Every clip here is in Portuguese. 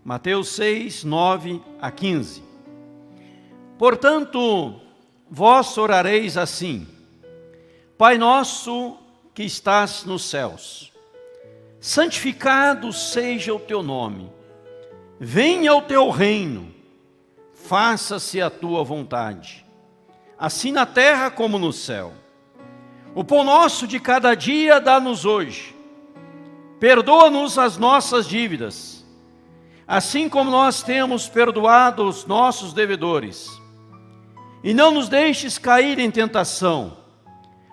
Mateus 6, 9 a 15. Portanto, vós orareis assim: Pai nosso que estás nos céus, santificado seja o teu nome, venha o teu reino, faça-se a tua vontade, assim na terra como no céu. O pão nosso de cada dia dá-nos hoje, perdoa-nos as nossas dívidas, assim como nós temos perdoado os nossos devedores. E não nos deixes cair em tentação,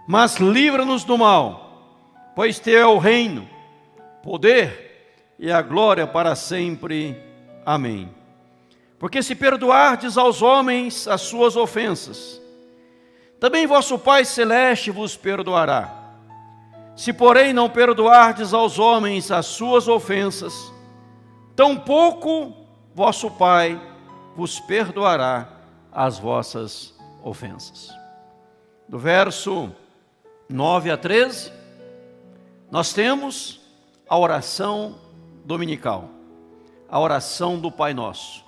mas livra-nos do mal, pois teu é o reino, poder e a glória para sempre. Amém. Porque se perdoardes aos homens as suas ofensas, também vosso Pai Celeste vos perdoará. Se porém não perdoardes aos homens as suas ofensas, tampouco vosso Pai vos perdoará as vossas ofensas. Do verso 9 a 13, nós temos a oração dominical, a oração do Pai Nosso.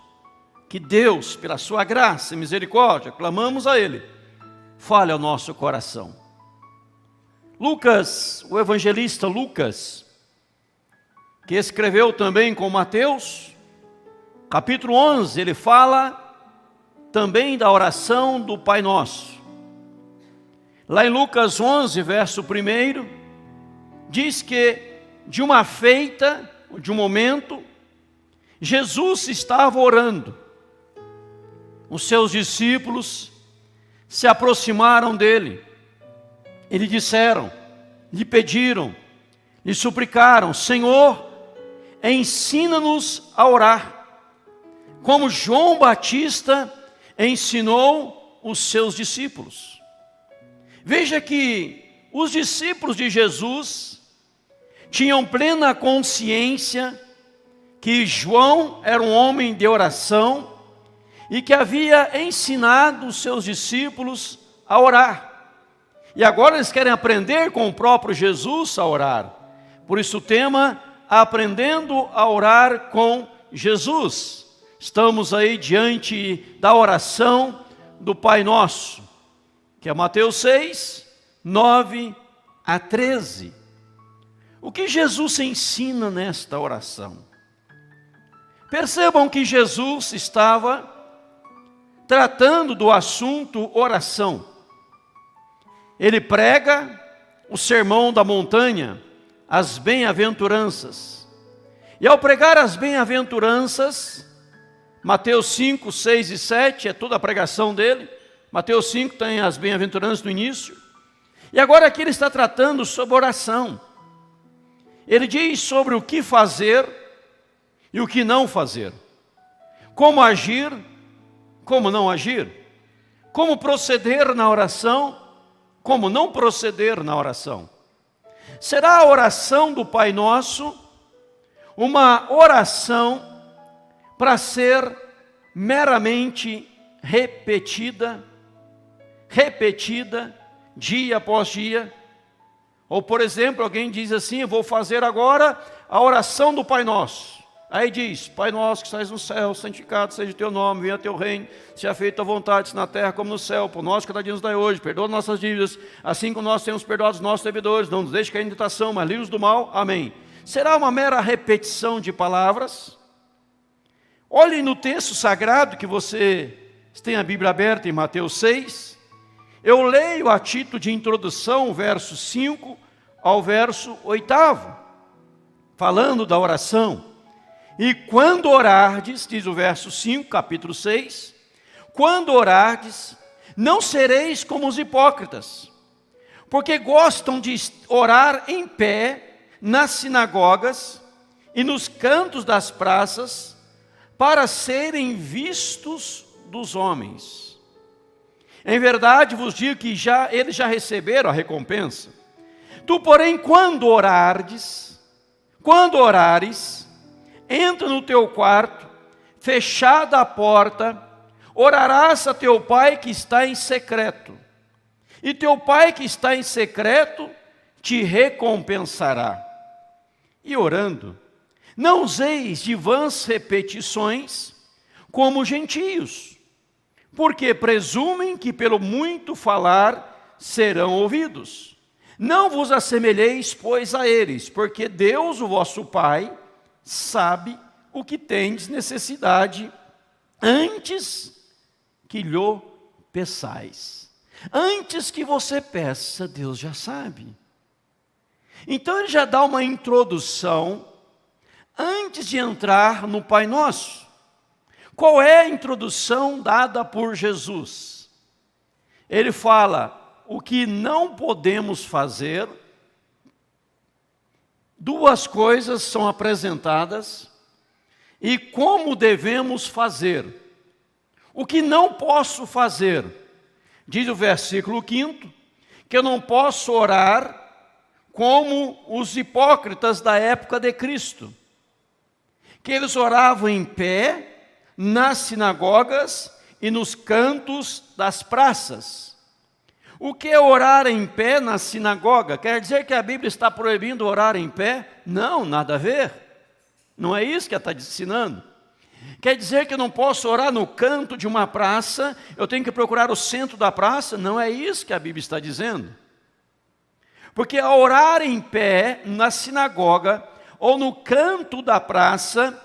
Que Deus, pela sua graça e misericórdia, clamamos a Ele, fale ao nosso coração. Lucas, o evangelista Lucas, que escreveu também com Mateus, capítulo 11, ele fala também da oração do Pai Nosso. Lá em Lucas 11, verso 1, diz que de uma feita, de um momento, Jesus estava orando. Os seus discípulos se aproximaram dele e lhe disseram, lhe pediram, lhe suplicaram: Senhor, ensina-nos a orar, como João Batista ensinou os seus discípulos. Veja que os discípulos de Jesus tinham plena consciência que João era um homem de oração e que havia ensinado os seus discípulos a orar. E agora eles querem aprender com o próprio Jesus a orar. Por isso o tema, aprendendo a orar com Jesus. Estamos aí diante da oração do Pai Nosso, que é Mateus 6, 9 a 13. O que Jesus ensina nesta oração? Percebam que Jesus estava tratando do assunto oração. Ele prega o sermão da montanha, as bem-aventuranças. E ao pregar as bem-aventuranças, Mateus 5, 6 e 7, é toda a pregação dele. Mateus 5 tem as bem-aventuranças no início. E agora aqui ele está tratando sobre oração. Ele diz sobre o que fazer e o que não fazer. Como agir, como não agir. Como proceder na oração, como não proceder na oração. Será a oração do Pai Nosso uma oração para ser meramente repetida dia após dia? Ou, por exemplo, alguém diz assim: eu vou fazer agora a oração do Pai Nosso. Aí diz: Pai Nosso que estás no céu, santificado seja o teu nome, venha o teu reino, seja feita a vontade, na terra como no céu. Por nós cada dia nos dai hoje, perdoa nossas dívidas, assim como nós temos perdoado os nossos devedores, não nos deixe cair em tentação, mas livra-nos do mal. Amém. Será uma mera repetição de palavras? Olhem no texto sagrado, que você tem a Bíblia aberta em Mateus 6. Eu leio a título de introdução, verso 5 ao verso 8, falando da oração. E quando orardes, diz o verso 5, capítulo 6, quando orardes, não sereis como os hipócritas, porque gostam de orar em pé nas sinagogas e nos cantos das praças, para serem vistos dos homens. Em verdade vos digo que eles já receberam a recompensa. Tu, porém, quando orares, entra no teu quarto, fechada a porta, orarás a teu Pai que está em secreto, e teu Pai que está em secreto te recompensará. E orando, Não useis de vãs repetições como os gentios, porque presumem que pelo muito falar serão ouvidos. Não vos assemelheis, pois, a eles, porque Deus, o vosso Pai, sabe o que tendes necessidade antes que lhe peçais. Antes que você peça, Deus já sabe. Então ele já dá uma introdução antes de entrar no Pai Nosso. Qual é a introdução dada por Jesus? Ele fala o que não podemos fazer. Duas coisas são apresentadas e como devemos fazer. O que não posso fazer, diz o versículo 5, que eu não posso orar como os hipócritas da época de Cristo, que eles oravam em pé, nas sinagogas e nos cantos das praças. O que é orar em pé na sinagoga? Quer dizer que a Bíblia está proibindo orar em pé? Não, nada a ver. Não é isso que ela está ensinando. Quer dizer que eu não posso orar no canto de uma praça, eu tenho que procurar o centro da praça? Não é isso que a Bíblia está dizendo. Porque ao orar em pé na sinagoga ou no canto da praça,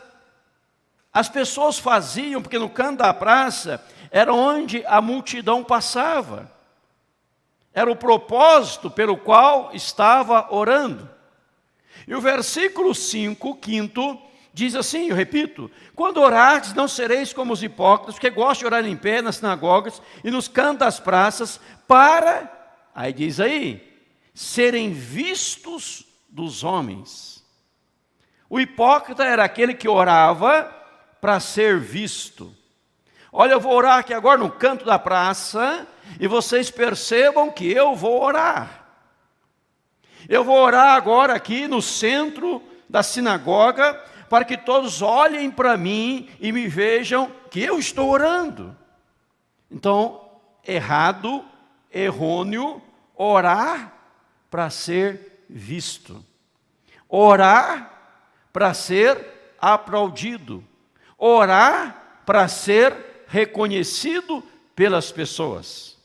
as pessoas faziam, porque no canto da praça era onde a multidão passava. Era o propósito pelo qual estava orando. E o versículo 5, quinto, diz assim, eu repito: quando orardes, não sereis como os hipócritas, que gostam de orar em pé nas sinagogas e nos cantos das praças, para, aí diz aí, serem vistos dos homens. O hipócrita era aquele que orava para ser visto. Olha, eu vou orar aqui agora no canto da praça, e vocês percebam que eu vou orar. Eu vou orar agora aqui no centro da sinagoga, para que todos olhem para mim e me vejam que eu estou orando. Então, errado, errôneo, orar para ser visto. Orar para ser aplaudido. Orar para ser reconhecido pelas pessoas.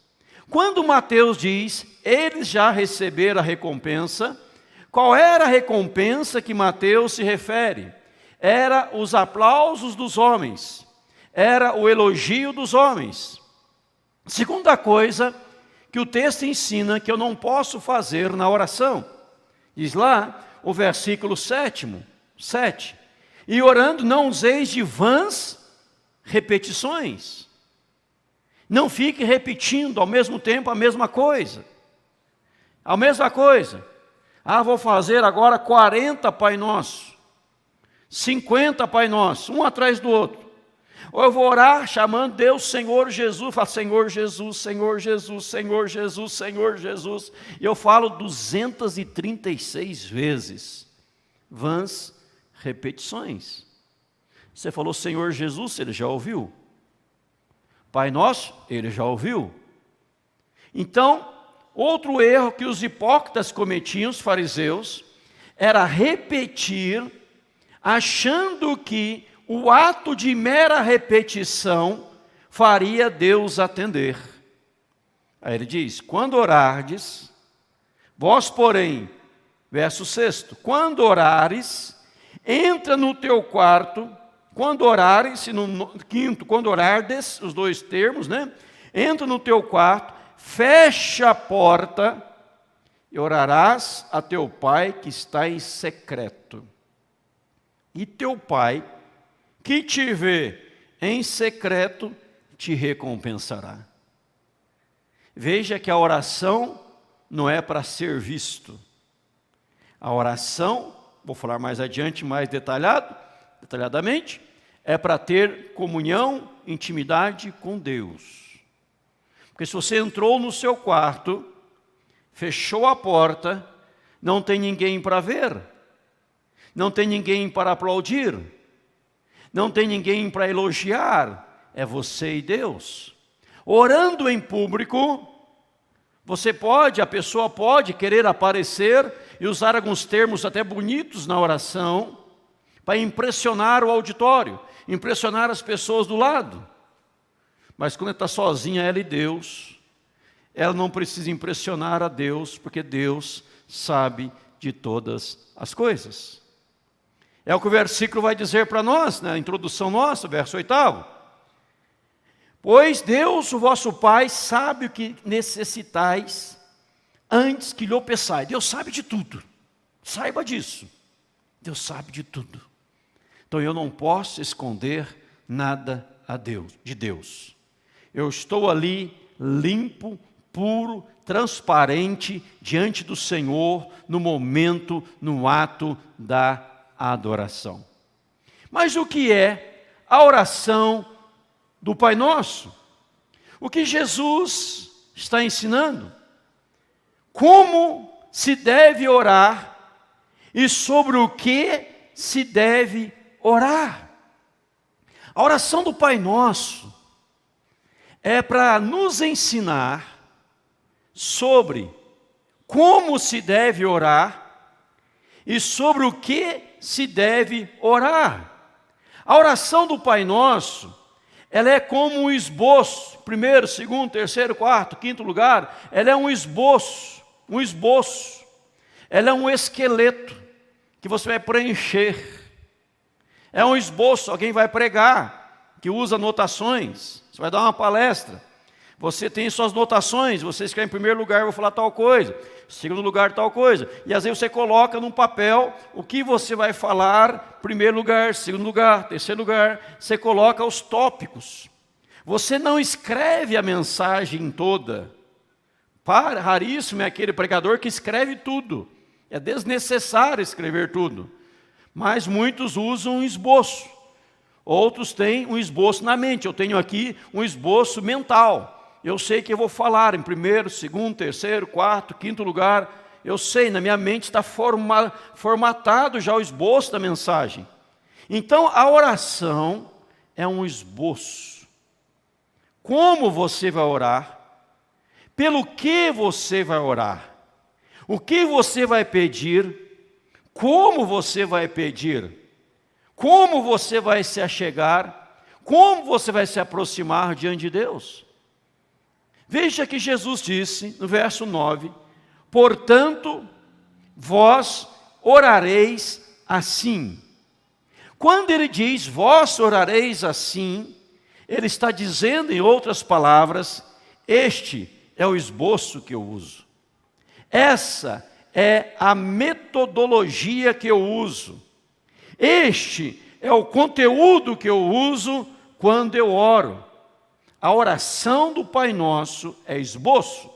Quando Mateus diz, eles já receberam a recompensa, qual era a recompensa que Mateus se refere? Era os aplausos dos homens, era o elogio dos homens. Segunda coisa que o texto ensina que eu não posso fazer na oração, diz lá o versículo 7, e orando não useis de vãs repetições. Não fique repetindo ao mesmo tempo a mesma coisa. A mesma coisa. Ah, vou fazer agora 40 Pai Nosso, 50 Pai Nosso, um atrás do outro. Ou eu vou orar chamando Deus Senhor Jesus, falo Senhor Jesus, Senhor Jesus, Senhor Jesus, Senhor Jesus. E eu falo 236 vezes. Vãs repetições. Você falou Senhor Jesus, ele já ouviu. Pai Nosso, ele já ouviu. Então, outro erro que os hipócritas cometiam, os fariseus, era repetir, achando que o ato de mera repetição faria Deus atender. Aí ele diz, quando orardes, vós porém, verso 6, quando orares, entra no teu quarto, quando orares, no quinto, quando orardes, os dois termos, né? Entra no teu quarto, fecha a porta e orarás a teu pai que está em secreto. E teu pai, que te vê em secreto, te recompensará. Veja que a oração não é para ser visto. A oração, vou falar mais adiante, mais detalhadamente, é para ter comunhão, intimidade com Deus. Porque se você entrou no seu quarto, fechou a porta, não tem ninguém para ver, não tem ninguém para aplaudir, não tem ninguém para elogiar, é você e Deus. Orando em público, a pessoa pode querer aparecer e usar alguns termos até bonitos na oração, para impressionar o auditório, impressionar as pessoas do lado. Mas quando ela está sozinha, ela e Deus, ela não precisa impressionar a Deus, porque Deus sabe de todas as coisas. É o que o versículo vai dizer para nós, na introdução nossa, verso 8. Pois Deus, o vosso Pai, sabe o que necessitais antes que lhe peçais. Deus sabe de tudo. Saiba disso. Deus sabe de tudo. Então eu não posso esconder nada de Deus. Eu estou ali limpo, puro, transparente diante do Senhor no momento, no ato da adoração. Mas o que é a oração do Pai Nosso? O que Jesus está ensinando? Como se deve orar e sobre o que se deve orar. A oração do Pai Nosso é para nos ensinar sobre como se deve orar e sobre o que se deve orar. A oração do Pai Nosso, ela é como um esboço, primeiro, segundo, terceiro, quarto, quinto lugar, ela é um esboço, ela é um esqueleto que você vai preencher. É um esboço, alguém vai pregar, que usa anotações, você vai dar uma palestra, você tem suas anotações, você escreve em primeiro lugar, eu vou falar tal coisa, segundo lugar tal coisa, e às vezes você coloca num papel o que você vai falar, primeiro lugar, segundo lugar, terceiro lugar, você coloca os tópicos. Você não escreve a mensagem toda. Raríssimo é aquele pregador que escreve tudo. É desnecessário escrever tudo. Mas muitos usam um esboço. Outros têm um esboço na mente. Eu tenho aqui um esboço mental. Eu sei que eu vou falar em primeiro, segundo, terceiro, quarto, quinto lugar. Eu sei, na minha mente está formatado já o esboço da mensagem. Então, a oração é um esboço. Como você vai orar? Pelo que você vai orar? O que você vai pedir? Como você vai pedir? Como você vai se achegar? Como você vai se aproximar diante de Deus? Veja que Jesus disse no verso 9: portanto, vós orareis assim. Quando ele diz, vós orareis assim, ele está dizendo, em outras palavras, este é o esboço que eu uso. Essa é a metodologia que eu uso. Este é o conteúdo que eu uso quando eu oro. A oração do Pai Nosso é esboço.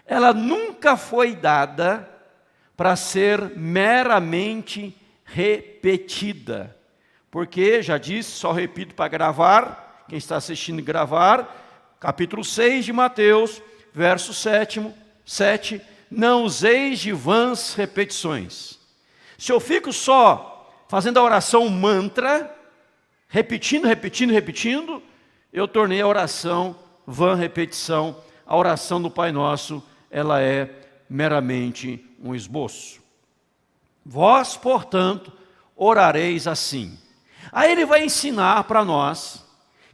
Ela nunca foi dada para ser meramente repetida. Porque, já disse, só repito para gravar, quem está assistindo gravar, capítulo 6 de Mateus, verso 7, não useis de vãs repetições. Se eu fico só fazendo a oração mantra, repetindo, eu tornei a oração vã repetição. A oração do Pai Nosso, ela é meramente um esboço. Vós, portanto, orareis assim. Aí ele vai ensinar para nós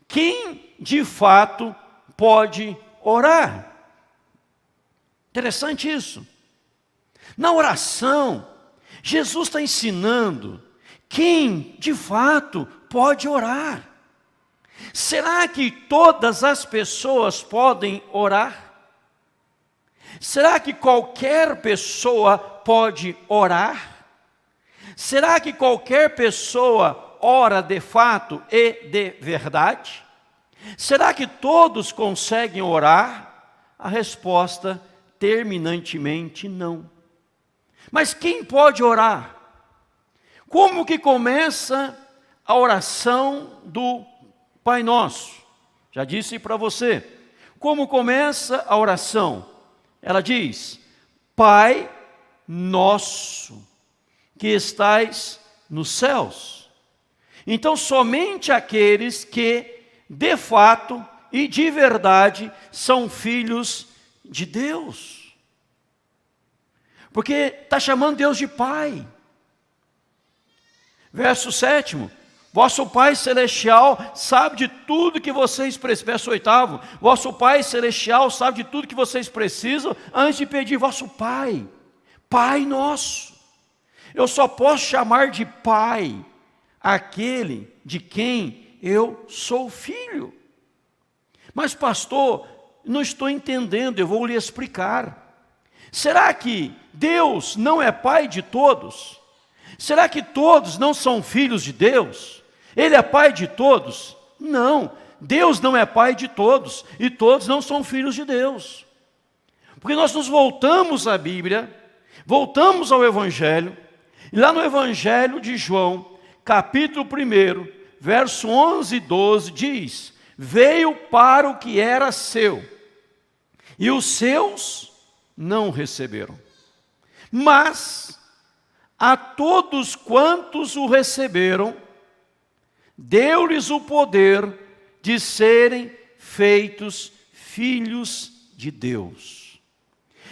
quem de fato pode orar. Interessante isso. Na oração, Jesus está ensinando quem de fato pode orar. Será que todas as pessoas podem orar? Será que qualquer pessoa pode orar? Será que qualquer pessoa ora de fato e de verdade? Será que todos conseguem orar? A resposta terminantemente não. Mas quem pode orar? Como que começa a oração do Pai Nosso? Já disse para você. Como começa a oração? Ela diz, Pai Nosso, que estais nos céus. Então, somente aqueles que, de fato e de verdade, são filhos de Deus. Porque está chamando Deus de Pai. Verso 7, vosso Pai Celestial sabe de tudo que vocês precisam. Verso 8, vosso Pai Celestial sabe de tudo que vocês precisam antes de pedir. Vosso Pai, Pai nosso. Eu só posso chamar de Pai aquele de quem eu sou filho. Mas pastor, não estou entendendo, eu vou lhe explicar. Será que Deus não é Pai de todos? Será que todos não são filhos de Deus? Ele é Pai de todos? Não, Deus não é Pai de todos, e todos não são filhos de Deus. Porque nós nos voltamos à Bíblia, voltamos ao Evangelho, e lá no Evangelho de João, capítulo 1, verso 11 e 12, diz: veio para o que era seu, e os seus não o receberam. Mas a todos quantos o receberam, deu-lhes o poder de serem feitos filhos de Deus.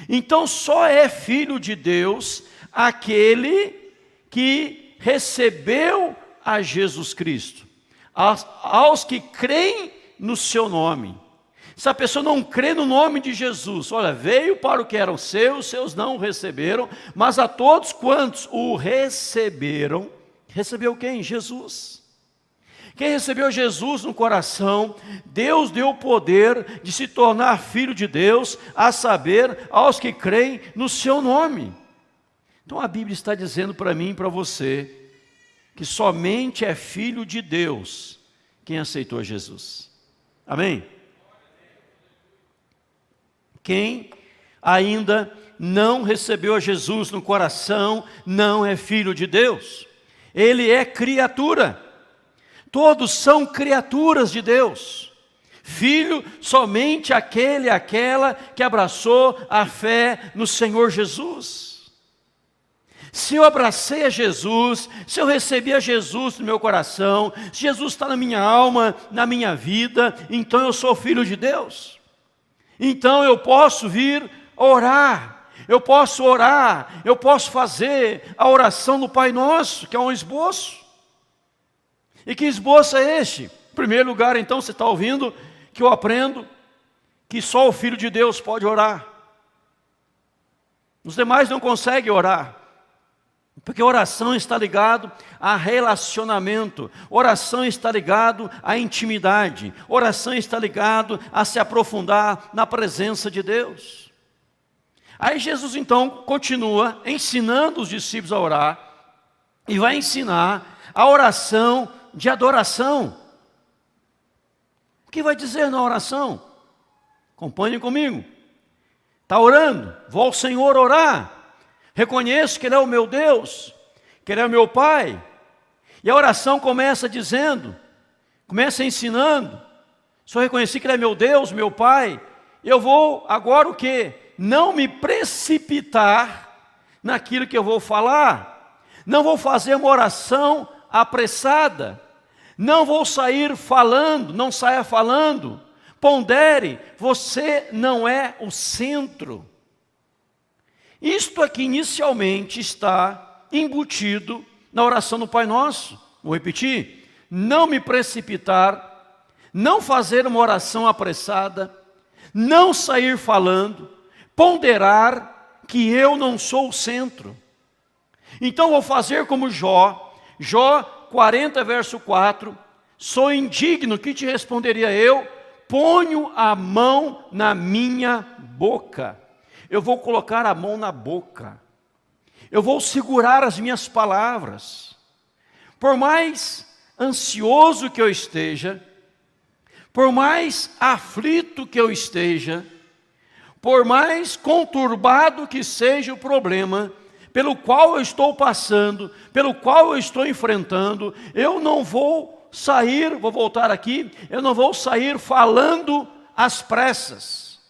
Então só é filho de Deus aquele que recebeu a Jesus Cristo, aos que creem no seu nome. Se a pessoa não crê no nome de Jesus, olha, veio para o que eram seus não o receberam, mas a todos quantos o receberam, recebeu quem? Jesus. Quem recebeu Jesus no coração, Deus deu o poder de se tornar filho de Deus, a saber, aos que creem no seu nome. Então a Bíblia está dizendo para mim e para você, que somente é filho de Deus quem aceitou Jesus. Amém? Quem ainda não recebeu a Jesus no coração, não é filho de Deus. Ele é criatura. Todos são criaturas de Deus. Filho somente aquele, aquela que abraçou a fé no Senhor Jesus. Se eu abracei a Jesus, se eu recebi a Jesus no meu coração, se Jesus está na minha alma, na minha vida, então eu sou filho de Deus. Então eu posso vir orar, eu posso fazer a oração do Pai Nosso, que é um esboço. E que esboço é este? Em primeiro lugar, então, você está ouvindo que eu aprendo que só o Filho de Deus pode orar. Os demais não conseguem orar. Porque oração está ligado a relacionamento, oração está ligado à intimidade, oração está ligado a se aprofundar na presença de Deus. Aí Jesus então continua ensinando os discípulos a orar e vai ensinar a oração de adoração. O que vai dizer na oração? Acompanhem comigo. Está orando, vou ao Senhor orar. Reconheço que Ele é o meu Deus, que Ele é o meu Pai. E a oração começa dizendo, começa ensinando. Se eu reconhecer que Ele é meu Deus, meu Pai, eu vou agora o quê? Não me precipitar naquilo que eu vou falar. Não vou fazer uma oração apressada. Não vou sair falando, não saia falando. Pondere, você não é o centro. Isto aqui inicialmente está embutido na oração do Pai Nosso. Vou repetir: não me precipitar, não fazer uma oração apressada, não sair falando, ponderar que eu não sou o centro. Então vou fazer como Jó 40 verso 4, sou indigno, que te responderia eu? Ponho a mão na minha boca. Eu vou colocar a mão na boca. Eu vou segurar as minhas palavras. Por mais ansioso que eu esteja, por mais aflito que eu esteja, por mais conturbado que seja o problema pelo qual eu estou passando, pelo qual eu estou enfrentando, eu não vou sair, vou voltar aqui, eu não vou sair falando às pressas.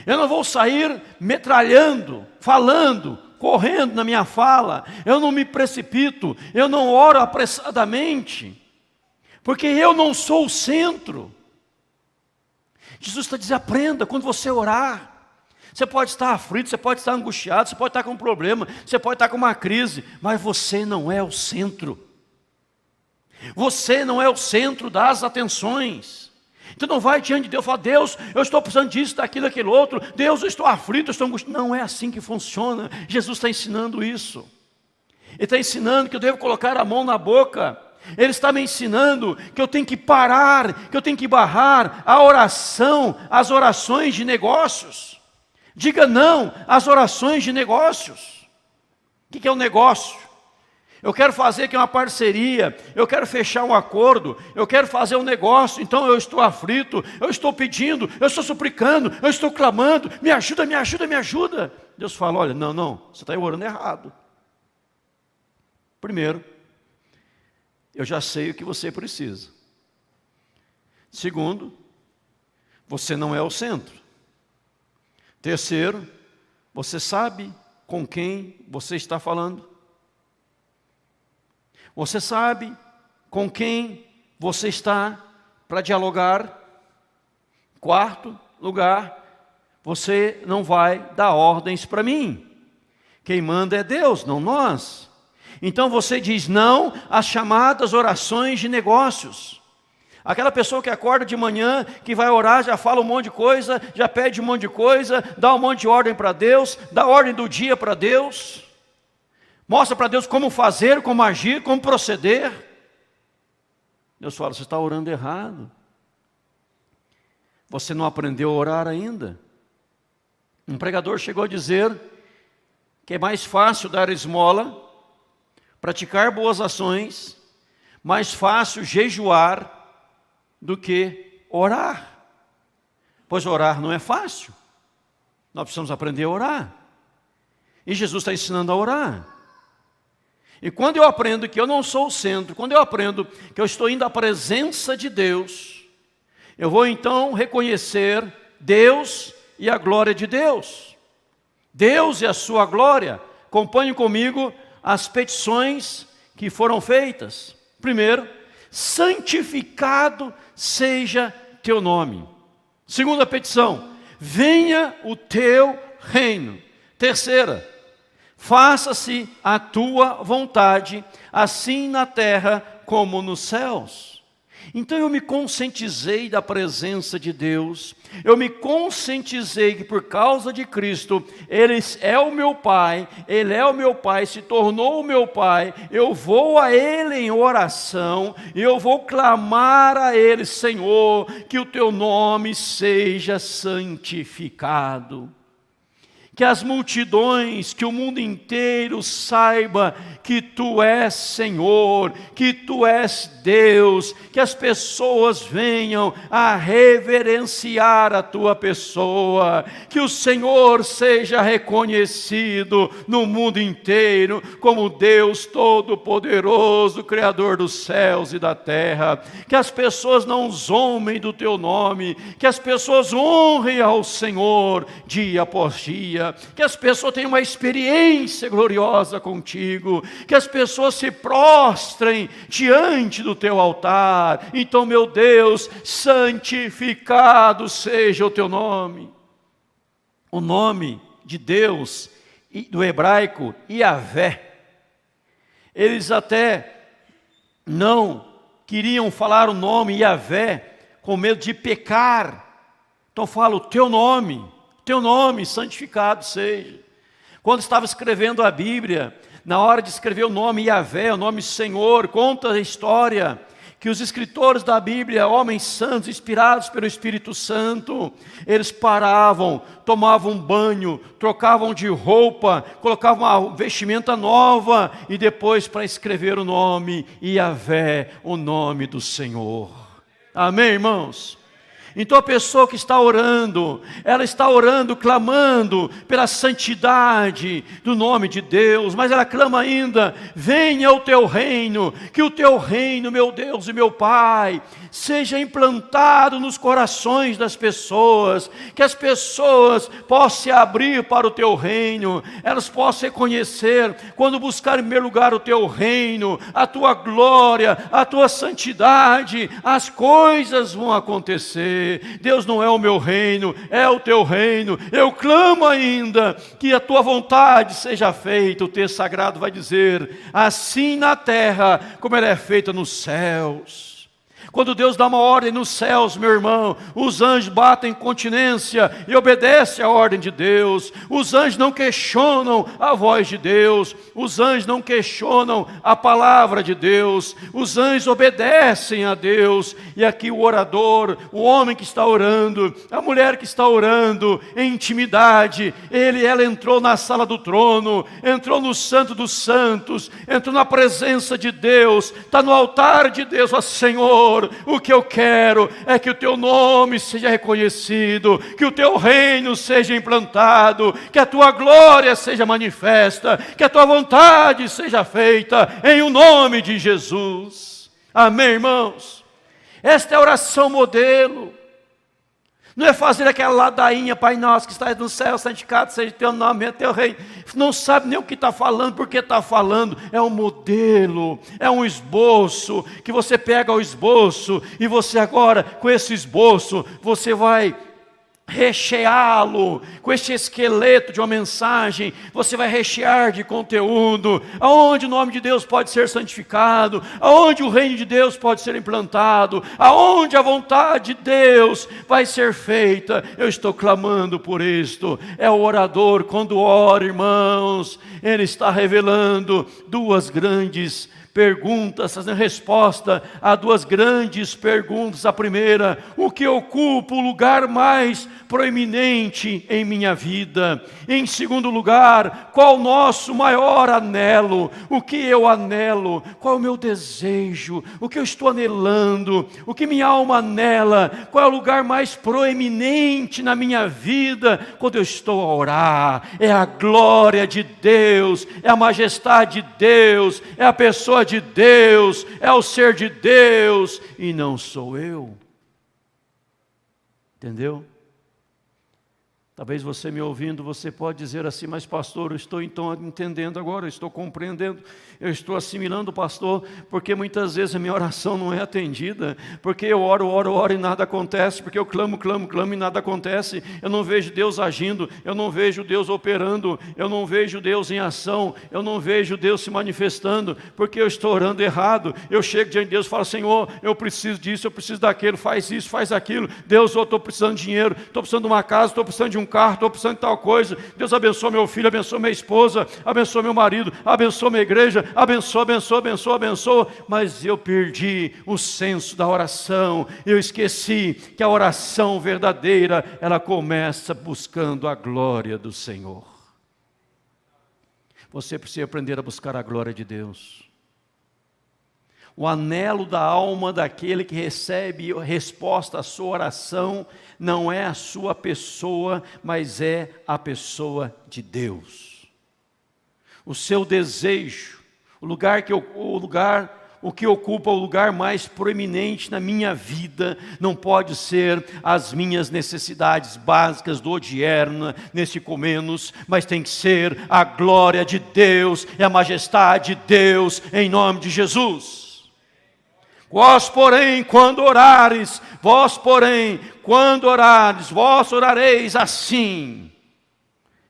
Eu não vou sair metralhando, falando, correndo na minha fala. Eu não me precipito, eu não oro apressadamente, porque eu não sou o centro. Jesus está dizendo, aprenda, quando você orar, você pode estar aflito, você pode estar angustiado, você pode estar com um problema, você pode estar com uma crise, mas você não é o centro. Você não é o centro das atenções. Então não vai diante de Deus e fala: Deus, eu estou precisando disso, daquilo, daquele outro. Deus, eu estou aflito, eu estou angustiado. Não é assim que funciona. Jesus está ensinando isso. Ele está ensinando que eu devo colocar a mão na boca. Ele está me ensinando que eu tenho que parar, que eu tenho que barrar a oração, as orações de negócios. Diga não às orações de negócios. O que é um negócio? Eu quero fazer aqui uma parceria, eu quero fechar um acordo, eu quero fazer um negócio, então eu estou aflito, eu estou pedindo, eu estou suplicando, eu estou clamando, me ajuda, me ajuda, me ajuda. Deus fala: olha, não, você está orando errado. Primeiro, eu já sei o que você precisa. Segundo, você não é o centro. Terceiro, você sabe com quem você está falando. Você sabe com quem você está para dialogar. Quarto lugar, você não vai dar ordens para mim. Quem manda é Deus, não nós. Então você diz não às chamadas orações de negócios. Aquela pessoa que acorda de manhã, que vai orar, já fala um monte de coisa, já pede um monte de coisa, dá um monte de ordem para Deus, dá ordem do dia para Deus, mostra para Deus como fazer, como agir, como proceder. Deus fala: você está orando errado. Você não aprendeu a orar ainda. Um pregador chegou a dizer que é mais fácil dar esmola, praticar boas ações, mais fácil jejuar do que orar. Pois orar não é fácil. Nós precisamos aprender a orar. E Jesus está ensinando a orar. E quando eu aprendo que eu não sou o centro, quando eu aprendo que eu estou indo à presença de Deus, eu vou então reconhecer Deus e a glória de Deus. Deus e a sua glória. Acompanhe comigo as petições que foram feitas. Primeiro, santificado seja teu nome. Segunda petição, venha o teu reino. Terceira, faça-se a tua vontade, assim na terra como nos céus. Então eu me conscientizei da presença de Deus, eu me conscientizei que por causa de Cristo, Ele é o meu Pai, Ele é o meu Pai, se tornou o meu Pai, eu vou a Ele em oração, e eu vou clamar a Ele: Senhor, que o Teu nome seja santificado. Que as multidões, que o mundo inteiro saiba que Tu és Senhor, que Tu és Deus, que as pessoas venham a reverenciar a Tua pessoa, que o Senhor seja reconhecido no mundo inteiro como Deus Todo-Poderoso, Criador dos céus e da terra, que as pessoas não zombem do Teu nome, que as pessoas honrem ao Senhor dia após dia, que as pessoas tenham uma experiência gloriosa contigo, que as pessoas se prostrem diante do teu altar. Então, meu Deus, santificado seja o teu nome. O nome de Deus, do hebraico, Yahvé. Eles até não queriam falar o nome Yahvé com medo de pecar. Então fala: o teu nome santificado seja. Quando estava escrevendo a Bíblia, na hora de escrever o nome Yahvé, o nome Senhor, conta a história que os escritores da Bíblia, homens santos, inspirados pelo Espírito Santo, eles paravam, tomavam um banho, trocavam de roupa, colocavam uma vestimenta nova, e depois para escrever o nome Yahvé, o nome do Senhor. Amém, irmãos? Então a pessoa que está orando, ela está orando, clamando pela santidade do nome de Deus, mas ela clama ainda: venha o teu reino, que o teu reino, meu Deus e meu Pai, seja implantado nos corações das pessoas, que as pessoas possam se abrir para o teu reino, elas possam reconhecer, quando buscar em primeiro lugar o teu reino, a tua glória, a tua santidade, as coisas vão acontecer. você. Deus, não é o meu reino, é o teu reino. Eu clamo ainda que a tua vontade seja feita. O texto sagrado vai dizer, assim na terra como ela é feita nos céus. Quando Deus dá uma ordem nos céus, meu irmão, os anjos batem continência e obedecem à ordem de Deus. Os anjos não questionam a voz de Deus. Os anjos não questionam a palavra de Deus. Os anjos obedecem a Deus. E aqui o orador, o homem que está orando, a mulher que está orando em intimidade, ela entrou na sala do trono, entrou no santo dos santos, entrou na presença de Deus, está no altar de Deus. Ó Senhor, o que eu quero é que o teu nome seja reconhecido, que o teu reino seja implantado, que a tua glória seja manifesta, que a tua vontade seja feita em o nome de Jesus. Amém, irmãos? Esta é a oração modelo. Não é fazer aquela ladainha, Pai nosso que estás no céu, santificado seja teu nome, é teu reino. Não sabe nem o que está falando, porque está falando. É um modelo, é um esboço, que você pega o esboço, e você agora, com esse esboço, você vai recheá-lo com este esqueleto de uma mensagem. Você vai rechear de conteúdo, aonde o nome de Deus pode ser santificado, aonde o reino de Deus pode ser implantado, aonde a vontade de Deus vai ser feita. Eu estou clamando por isto. É o orador, quando ora, irmãos, ele está revelando duas grandes perguntas, fazendo resposta a duas grandes perguntas. A primeira, o que ocupa o lugar mais proeminente em minha vida? Em segundo lugar, qual o nosso maior anelo? O que eu anelo? Qual é o meu desejo? O que eu estou anelando? O que minha alma anela? Qual é o lugar mais proeminente na minha vida quando eu estou a orar? É a glória de Deus, é a majestade de Deus, é a pessoa de Deus, é o ser de Deus, e não sou eu. Entendeu? Talvez você me ouvindo, você pode dizer assim, mas pastor, eu estou então entendendo agora, eu estou compreendendo, eu estou assimilando, pastor, porque muitas vezes a minha oração não é atendida, porque eu oro e nada acontece, porque eu clamo e nada acontece. Eu não vejo Deus agindo, eu não vejo Deus operando, eu não vejo Deus em ação, eu não vejo Deus se manifestando, porque eu estou orando errado. Eu chego diante de Deus e falo, Senhor, eu preciso disso, eu preciso daquilo, faz isso, faz aquilo. Deus, eu estou precisando de dinheiro, estou precisando de uma casa, estou precisando de um carro, estou precisando de tal coisa. Deus abençoa meu filho, abençoa minha esposa, abençoa meu marido, abençoa minha igreja, abençoa. Mas eu perdi o senso da oração. Eu esqueci que a oração verdadeira, ela começa buscando a glória do Senhor. Você precisa aprender a buscar a glória de Deus. O anelo da alma daquele que recebe resposta à sua oração não é a sua pessoa, mas é a pessoa de Deus. O seu desejo, o que ocupa o lugar mais proeminente na minha vida, não pode ser as minhas necessidades básicas do odierna, nesse comenos, mas tem que ser a glória de Deus e a majestade de Deus, em nome de Jesus. Vós, porém, quando orares, vós orareis assim.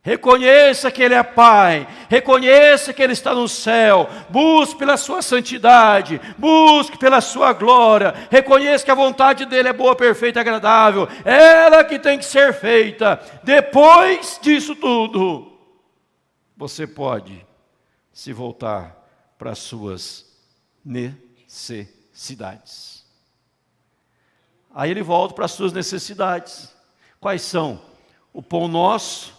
Reconheça que Ele é Pai, reconheça que Ele está no céu, busque pela sua santidade, busque pela sua glória, reconheça que a vontade dEle é boa, perfeita e agradável, ela que tem que ser feita. Depois disso tudo, você pode se voltar para as suas necessidades. Aí ele volta para as suas necessidades. Quais são? O pão nosso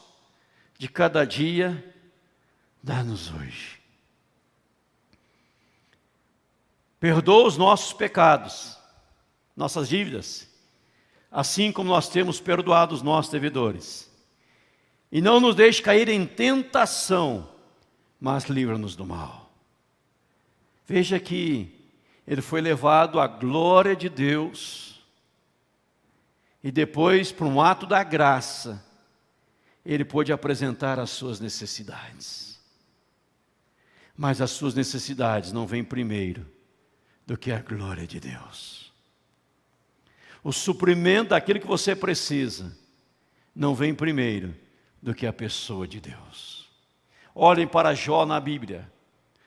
de cada dia, dá-nos hoje. Perdoa os nossos pecados, nossas dívidas, assim como nós temos perdoado os nossos devedores. E não nos deixe cair em tentação, mas livra-nos do mal. Veja que ele foi levado à glória de Deus, e depois, por um ato da graça, ele pôde apresentar as suas necessidades. Mas as suas necessidades não vêm primeiro do que a glória de Deus. o suprimento daquilo que você precisa, não vem primeiro do que a pessoa de Deus. Olhem para Jó na Bíblia.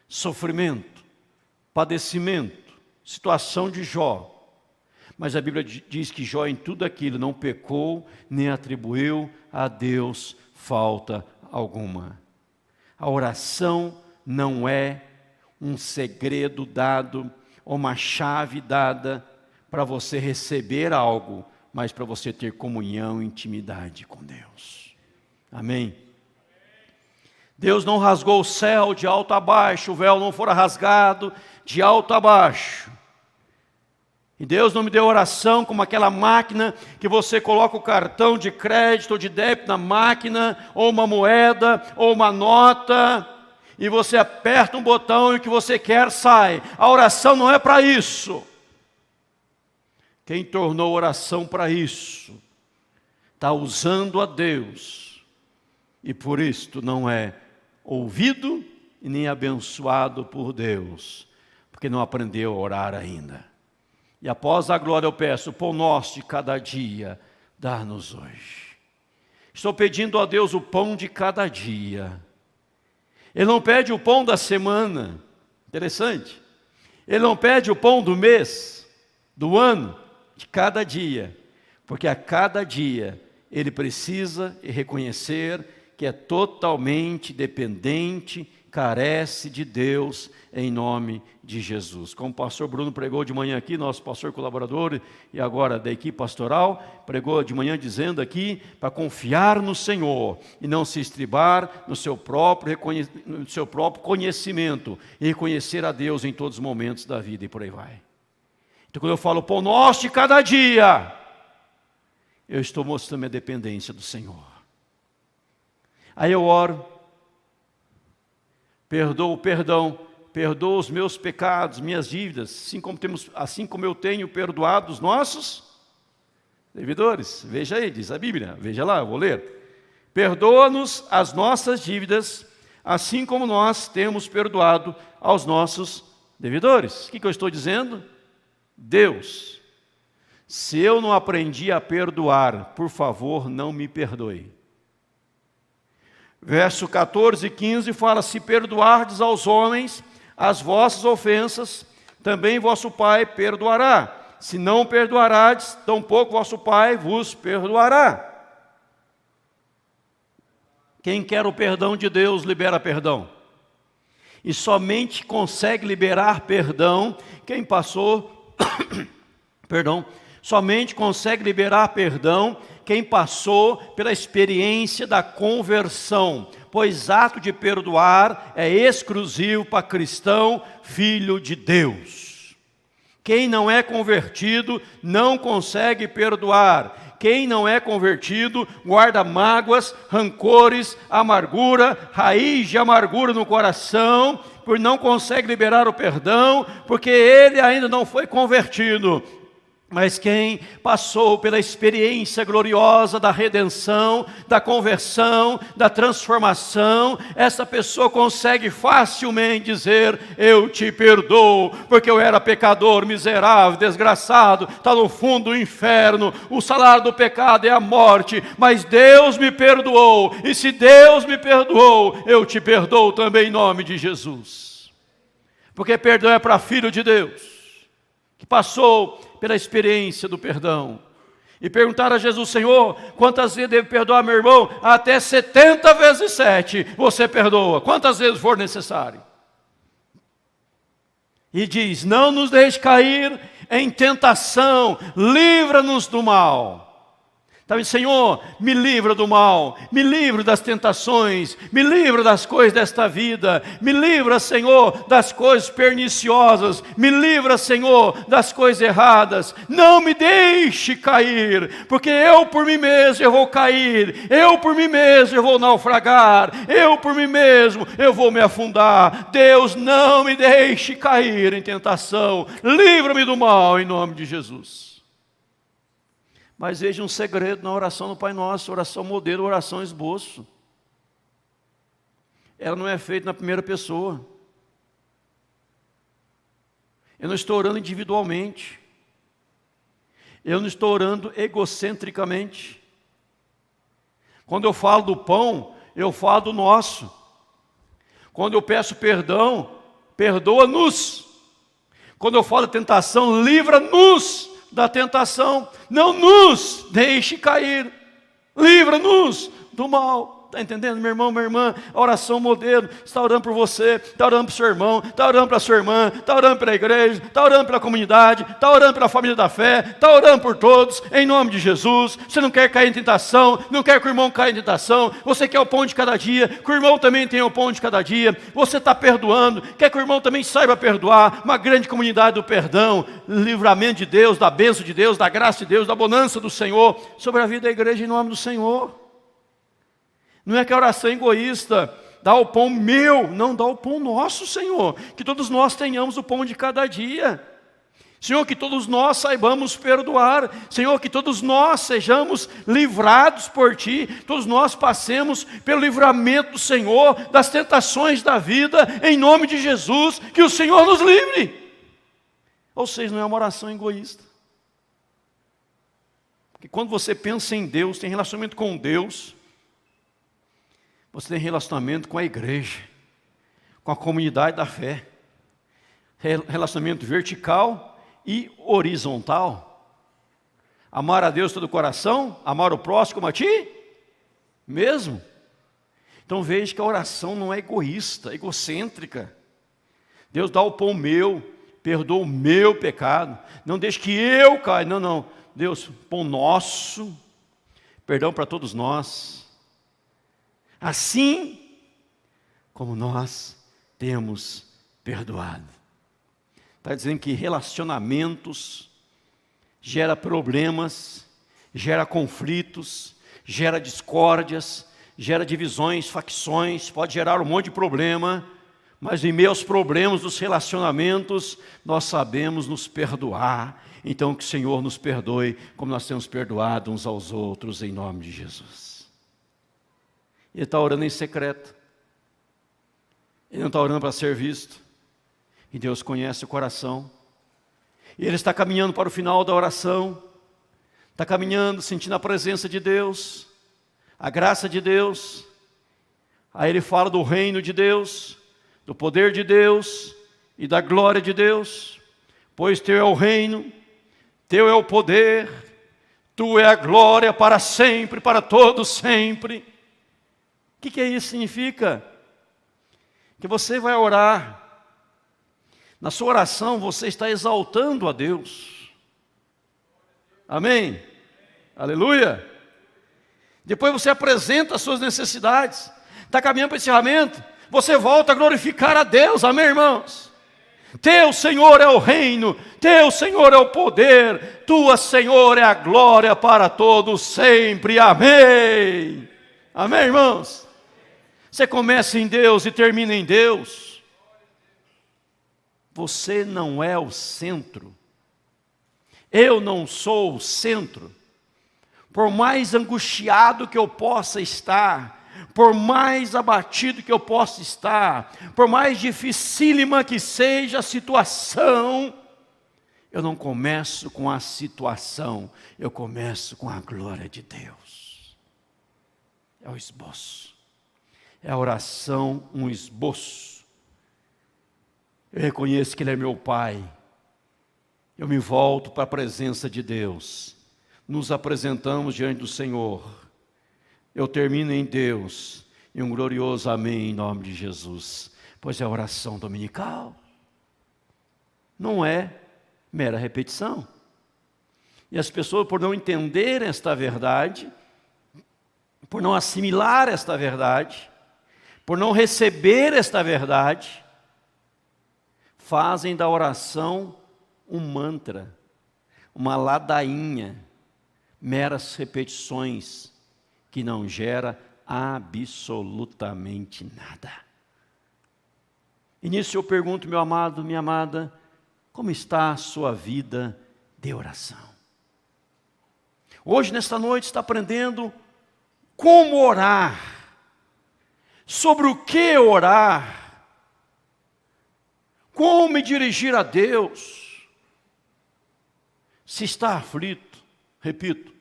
Sofrimento, padecimento, situação de Jó. Mas a Bíblia diz que Jó em tudo aquilo não pecou, nem atribuiu a Deus falta alguma. A oração não é um segredo dado, ou uma chave dada para você receber algo, mas para você ter comunhão e intimidade com Deus. Amém? Deus não rasgou o céu de alto a baixo, o véu não fora rasgado de alto a baixo. E Deus não me deu oração como aquela máquina que você coloca o cartão de crédito ou de débito na máquina, ou uma moeda, ou uma nota, e você aperta um botão e o que você quer sai. A oração não é para isso. Quem tornou a oração para isso, está usando a Deus, e por isto não é ouvido e nem abençoado por Deus, porque não aprendeu a orar ainda. E após a glória eu peço, o pão nosso de cada dia, dá-nos hoje. Estou pedindo a Deus o pão de cada dia. Ele não pede o pão da semana, interessante. Ele não pede o pão do mês, do ano, de cada dia. Porque a cada dia ele precisa reconhecer que é totalmente dependente, carece de Deus em nome de Jesus. Como o pastor Bruno pregou de manhã aqui, nosso pastor colaborador e agora da equipe pastoral, pregou de manhã dizendo aqui para confiar no Senhor e não se estribar no seu próprio conhecimento e reconhecer a Deus em todos os momentos da vida e por aí vai. Então quando eu falo pão nosso de cada dia, eu estou mostrando minha dependência do Senhor. Aí eu oro, perdoa os meus pecados, minhas dívidas, assim como eu tenho perdoado os nossos devedores. Veja aí, diz a Bíblia, veja lá, eu vou ler. Perdoa-nos as nossas dívidas, assim como nós temos perdoado aos nossos devedores. O que eu estou dizendo? Deus, se eu não aprendi a perdoar, por favor, não me perdoe. Verso 14 e 15 fala, se perdoardes aos homens as vossas ofensas, também vosso Pai perdoará. Se não perdoarades, tampouco vosso Pai vos perdoará. Quem quer o perdão de Deus, libera perdão. E somente consegue liberar perdão quem passou, somente consegue liberar perdão quem passou pela experiência da conversão, pois ato de perdoar é exclusivo para cristão, filho de Deus. Quem não é convertido não consegue perdoar. Quem não é convertido guarda mágoas, rancores, amargura, raiz de amargura no coração, porque não consegue liberar o perdão, porque ele ainda não foi convertido. Mas quem passou pela experiência gloriosa da redenção, da conversão, da transformação, essa pessoa consegue facilmente dizer, eu te perdoo, porque eu era pecador, miserável, desgraçado, está no fundo do inferno, o salário do pecado é a morte, mas Deus me perdoou, e se Deus me perdoou, eu te perdoo também em nome de Jesus. Porque perdão é para filho de Deus, que passou pela experiência do perdão. E perguntaram a Jesus, Senhor, quantas vezes devo perdoar meu irmão? Até 70 vezes 7 você perdoa, quantas vezes for necessário. E diz, não nos deixe cair em tentação, livra-nos do mal. Então, Senhor, me livra do mal, me livra das tentações, me livra das coisas desta vida, me livra, Senhor, das coisas perniciosas, me livra, Senhor, das coisas erradas, não me deixe cair, porque eu por mim mesmo eu vou cair, eu por mim mesmo eu vou naufragar, eu por mim mesmo eu vou me afundar. Deus, não me deixe cair em tentação, livra-me do mal em nome de Jesus. Mas veja um segredo na oração do Pai Nosso, oração modelo, oração esboço. Ela não é feita na primeira pessoa. Eu não estou orando individualmente. Eu não estou orando egocentricamente. Quando eu falo do pão, eu falo do nosso. Quando eu peço perdão, perdoa-nos. Quando eu falo de tentação, livra-nos da tentação. Não nos deixe cair. Livra-nos do mal. Está entendendo, meu irmão, minha irmã? A oração modelo está orando por você, está orando para o seu irmão, está orando para a sua irmã, está orando pela igreja, está orando pela comunidade, está orando pela família da fé, está orando por todos, em nome de Jesus. Você não quer cair em tentação, não quer que o irmão caia em tentação, você quer o pão de cada dia, que o irmão também tenha o pão de cada dia, você está perdoando, quer que o irmão também saiba perdoar, uma grande comunidade do perdão, livramento de Deus, da bênção de Deus, da graça de Deus, da bonança do Senhor, sobre a vida da igreja em nome do Senhor. Não é que a oração egoísta, dá o pão meu, não, dá o pão nosso, Senhor. Que todos nós tenhamos o pão de cada dia. Senhor, que todos nós saibamos perdoar. Senhor, que todos nós sejamos livrados por Ti. Todos nós passemos pelo livramento do Senhor, das tentações da vida, em nome de Jesus. Que o Senhor nos livre. Ou seja, não é uma oração egoísta. Porque quando você pensa em Deus, tem relacionamento com Deus, você tem relacionamento com a igreja, com a comunidade da fé, relacionamento vertical e horizontal. Amar a Deus de todo o coração, amar o próximo como a ti mesmo. Então veja que a oração não é egoísta, egocêntrica. Deus dá o pão meu, perdoa o meu pecado, não deixe que eu caia, não. Deus, pão nosso, perdão para todos nós. Assim como nós temos perdoado. Está dizendo que relacionamentos gera problemas, gera conflitos, gera discórdias, gera divisões, facções, pode gerar um monte de problema, mas em meio aos problemas dos relacionamentos, nós sabemos nos perdoar. Então que o Senhor nos perdoe, como nós temos perdoado uns aos outros, em nome de Jesus. Ele está orando em secreto. Ele não está orando para ser visto. E Deus conhece o coração. E ele está caminhando para o final da oração. Está caminhando, sentindo a presença de Deus, a graça de Deus. Aí ele fala do reino de Deus, do poder de Deus e da glória de Deus. Pois teu é o reino, teu é o poder, tu é a glória para sempre, para todos sempre. O que isso significa? Que você vai orar. Na sua oração você está exaltando a Deus. Amém? Aleluia. Depois você apresenta as suas necessidades. Está caminhando para o encerramento. Você volta a glorificar a Deus. Amém, irmãos? Teu, Senhor, é o reino. Teu, Senhor, é o poder. Tua, Senhor, é a glória para todos sempre. Amém. Amém, irmãos? Você começa em Deus e termina em Deus. Você não é o centro. Eu não sou o centro. Por mais angustiado que eu possa estar, por mais abatido que eu possa estar, por mais dificílima que seja a situação, eu não começo com a situação, eu começo com a glória de Deus. É o esboço. É a oração, um esboço. Eu reconheço que Ele é meu Pai. Eu me volto para a presença de Deus. Nos apresentamos diante do Senhor. Eu termino em Deus. E um glorioso amém em nome de Jesus. Pois é a oração dominical. Não é mera repetição. E as pessoas, por não entenderem esta verdade, por não assimilar esta verdade, por não receber esta verdade, fazem da oração um mantra, uma ladainha, meras repetições, que não gera absolutamente nada. E nisso eu pergunto, meu amado, minha amada, como está a sua vida de oração? Hoje, nesta noite, está aprendendo como orar, sobre o que orar, como me dirigir a Deus. Se está aflito, repito,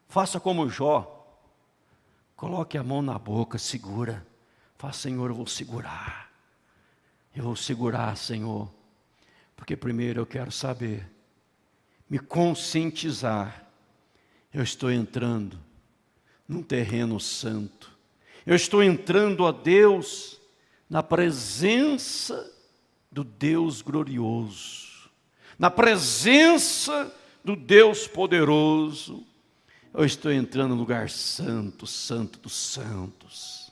faça como Jó. Coloque a mão na boca, segura. Fala, Senhor, eu vou segurar. Eu vou segurar, Senhor. Porque primeiro eu quero saber, me conscientizar. Eu estou entrando num terreno santo. Eu estou entrando, ó Deus, na presença do Deus glorioso. Na presença do Deus poderoso. Eu estou entrando no lugar santo, santo dos santos.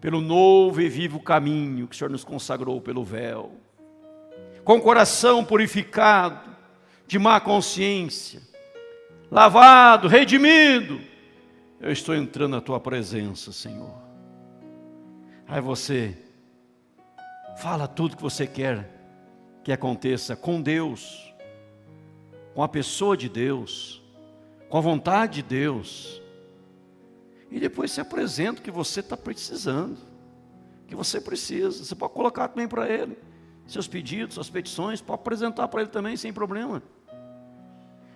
Pelo novo e vivo caminho que o Senhor nos consagrou pelo véu. Com o coração purificado, de má consciência, lavado, redimido. Eu estou entrando na tua presença, Senhor. Aí você fala tudo que você quer que aconteça com Deus, com a pessoa de Deus, com a vontade de Deus. E depois se apresenta o que você está precisando, que você precisa. Você pode colocar também para Ele seus pedidos, suas petições, pode apresentar para Ele também sem problema.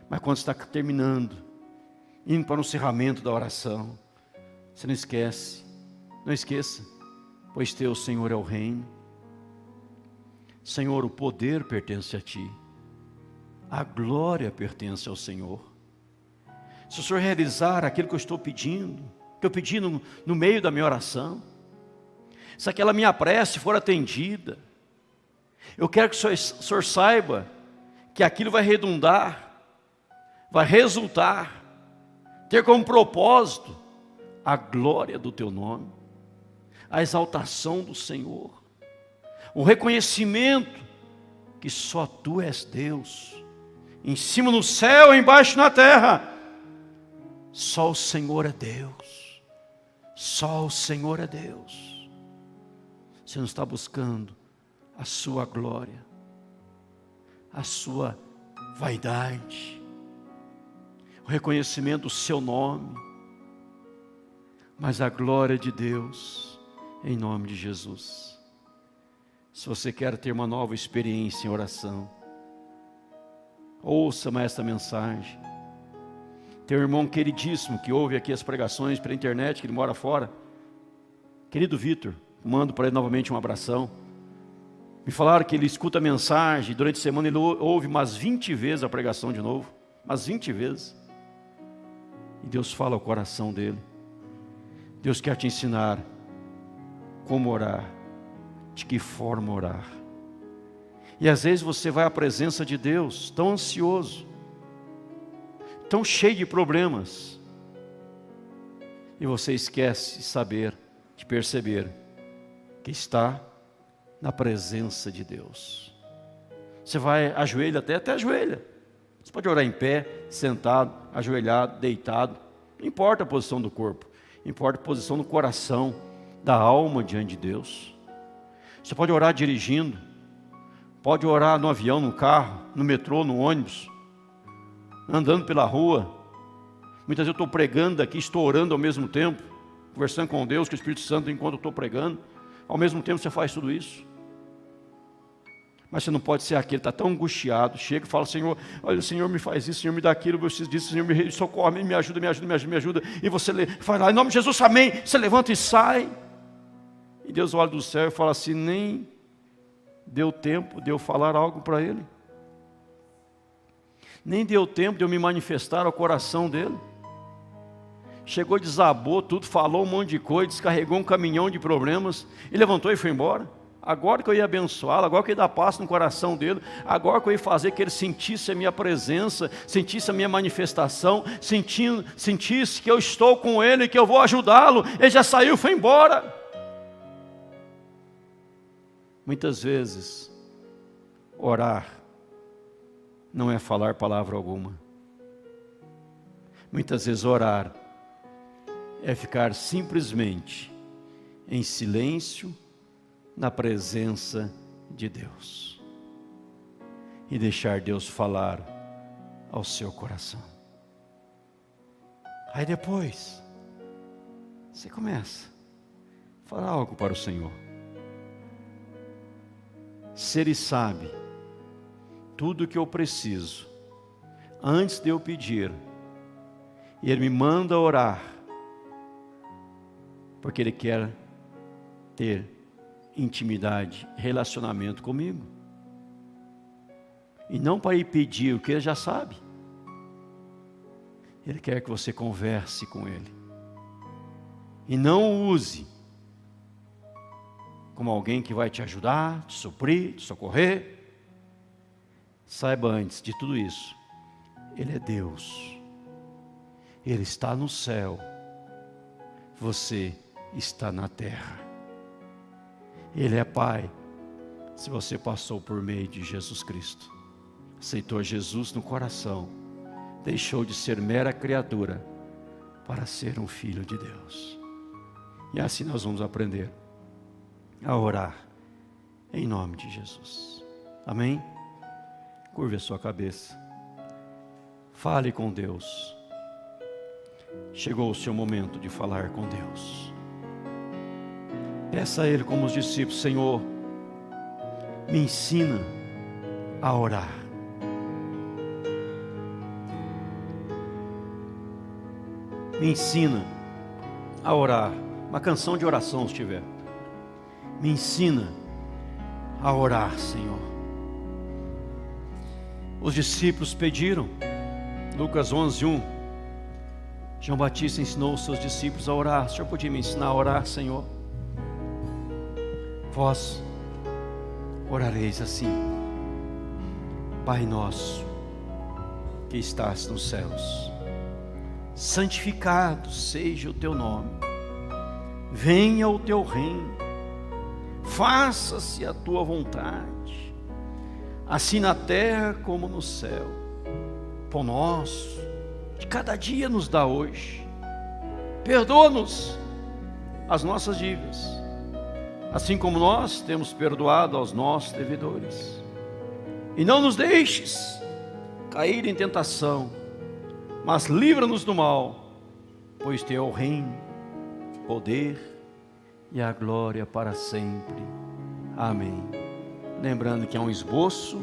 Mas quando você está terminando, indo para o encerramento da oração, você não esquece, não esqueça, pois teu, Senhor, é o reino. Senhor, o poder pertence a Ti, a glória pertence ao Senhor. Se o Senhor realizar aquilo que eu estou pedindo, que eu pedi no meio da minha oração, se aquela minha prece for atendida, eu quero que o Senhor saiba que aquilo vai redundar, vai resultar, ter como propósito a glória do Teu nome, a exaltação do Senhor, o reconhecimento que só Tu és Deus, em cima no céu, embaixo na terra. Só o Senhor é Deus. Só o Senhor é Deus. Você não está buscando a sua glória, a sua vaidade, o reconhecimento do seu nome, mas a glória de Deus, em nome de Jesus. Se você quer ter uma nova experiência em oração, ouça mais esta mensagem. Tem um irmão queridíssimo que ouve aqui as pregações pela internet, que ele mora fora. Querido Vitor, mando para ele novamente um abração. Me falaram que ele escuta a mensagem, durante a semana ele ouve umas 20 vezes a pregação de novo. Umas 20 vezes. E Deus fala ao coração dele. Deus quer te ensinar como orar, de que forma orar. E às vezes você vai à presença de Deus tão ansioso, tão cheio de problemas, e você esquece de saber, de perceber que está na presença de Deus. Você vai, ajoelha, até ajoelha. Você pode orar em pé, sentado, ajoelhado, deitado. Não importa a posição do corpo, importa a posição do coração, da alma diante de Deus. Você pode orar dirigindo, pode orar no avião, no carro, no metrô, no ônibus, andando pela rua. Muitas vezes eu estou pregando aqui, estou orando ao mesmo tempo, conversando com Deus, com o Espírito Santo, enquanto eu estou pregando. Ao mesmo tempo você faz tudo isso. Mas você não pode ser aquele que está tão angustiado, chega e fala, Senhor, olha, o Senhor me faz isso, o Senhor me dá aquilo, eu preciso disso, o Senhor me socorre, me ajuda, me ajuda, me ajuda, me ajuda. E você faz lá, em nome de Jesus, amém. Você levanta e sai. E Deus olha do céu e fala assim, nem deu tempo de eu falar algo para ele. Nem deu tempo de eu me manifestar ao coração dele. Chegou, desabou tudo, falou um monte de coisa, descarregou um caminhão de problemas, e levantou e foi embora. Agora que eu ia abençoá-lo, agora que eu ia dar paz no coração dele, agora que eu ia fazer que ele sentisse a minha presença, sentisse a minha manifestação, sentisse que eu estou com ele, que eu vou ajudá-lo, ele já saiu, foi embora. Muitas vezes, orar não é falar palavra alguma. Muitas vezes orar é ficar simplesmente em silêncio na presença de Deus e deixar Deus falar ao seu coração. Aí depois você começa a falar algo para o Senhor. Se Ele sabe tudo o que eu preciso, antes de eu pedir, e Ele me manda orar, porque Ele quer ter intimidade, relacionamento comigo. E não para ir pedir o que Ele já sabe. Ele quer que você converse com Ele. E não o use como alguém que vai te ajudar, te suprir, te socorrer. Saiba antes de tudo isso, Ele é Deus. Ele está no céu. Você está na terra. Ele é Pai. Se você passou por meio de Jesus Cristo, aceitou Jesus no coração, deixou de ser mera criatura para ser um filho de Deus. E assim nós vamos aprender a orar em nome de Jesus. Amém? Curve a sua cabeça. Fale com Deus. Chegou o seu momento de falar com Deus. Peça a Ele como os discípulos: Senhor, me ensina a orar. Me ensina a orar. Uma canção de oração, se tiver. Me ensina a orar, Senhor. Os discípulos pediram. Lucas 11:1. João Batista ensinou os seus discípulos a orar. O Senhor podia me ensinar a orar, Senhor? Vós orareis assim: Pai nosso, que estás nos céus, santificado seja o teu nome. Venha o teu reino. Faça-se a tua vontade, assim na terra como no céu. Pão nosso de cada dia nos dá hoje. Perdoa-nos as nossas dívidas, assim como nós temos perdoado aos nossos devedores. E não nos deixes cair em tentação, mas livra-nos do mal, pois teu é o reino, o poder e a glória para sempre. Amém. Lembrando que é um esboço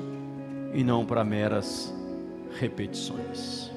e não para meras repetições.